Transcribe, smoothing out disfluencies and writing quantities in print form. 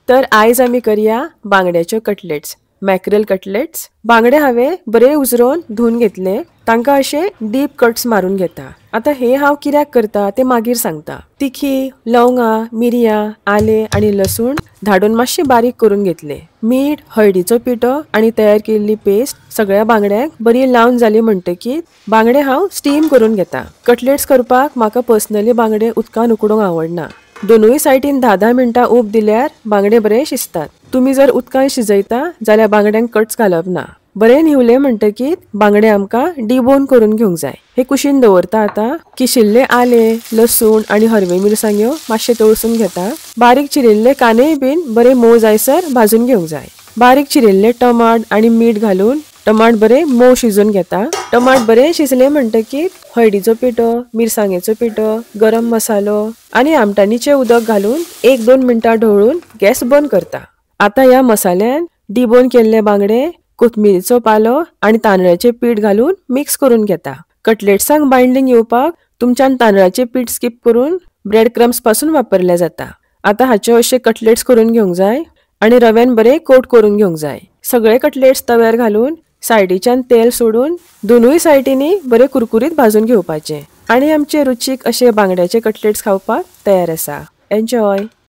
तर आयज आमी करया बांगड्याच्यो कटलेट्स, मॅक्रेल कटलेट्स. बांगडे हांवें बरे उजरोवन धुवन घेतले, तांकां अशे डीप कट्स मारून घेता. आता हे हांव कित्याक करता ते मागीर सांगता. तिखी, लवंगां, मिरयां, आले आनी लसूण धाडून मातशे बारीक करून घेतले. मीठ, हळदीचो पिठो आनी तयार केल्ली पेस्ट सगळ्या बांगड्यांक बरी लावन जाली म्हणटकीर बांगडे हांव स्टीम करून घेता. कटलेट्स करपाक म्हाका पर्सनली बांगडे उदकान उकडूंक आवडना. दोनूय सायडीन 10-10 मिनटां उब दिल्यार बांगडे बरे शिजतात. तुम्ही जर उदकान शिजयता जाल्यार बांगड्यांक कट्स घालप ना. बरे न्हिवले म्हणटकीर बांगडे आमकां डिबोन करून घेवंक जाय. हे कुशीन दवरता. आता किशिल्ले आले, लसूण आनी हरवे मिरसांग्यो मातशे तळसून घेता. बारीक चिरिल्ले कांदेय बीन बरे मोव जायसर भाजून घेवंक जाय. बारीक चिरिल्ले टमाट आनी मीठ घालून टमाट बरे मोव शिजून घेता. टमाट बरे शिजले म्हणटकीर हळदीचो पिठो, मिरसांगेचो पिठो, गरम मसालो आनी आमटाणीचे उदक घालून 1-2 मिनटां ढवळून गॅस बंद करता. आता ह्या मसाल्यान डिबोन केल्ले बांगडे, कोथमिरीचो पालो आनी तांदळाचे पीठ घालून मिक्स करून घेता. कटलेट्सांक बाइंडिंग येवपाक तुमच्यान तांदळाचे पीठ स्किप करून ब्रेड क्रम्स पासून वापरले जाता. आता हाचे अशे कटलेट्स करून घेवंक जाय आनी रव्यान बरे कोट करून घेवंक जाय. सगळे कटलेट्स तव्यार घालून सायडीच्यान तेल सोडून दोनूय सायडींनी बरे कुरकुरीत भाजून घेवपाचे. आनी आमचे रुचीक अशे बांगड्याचे कटलेट्स खावपाक तयार आसा. एन्जॉय.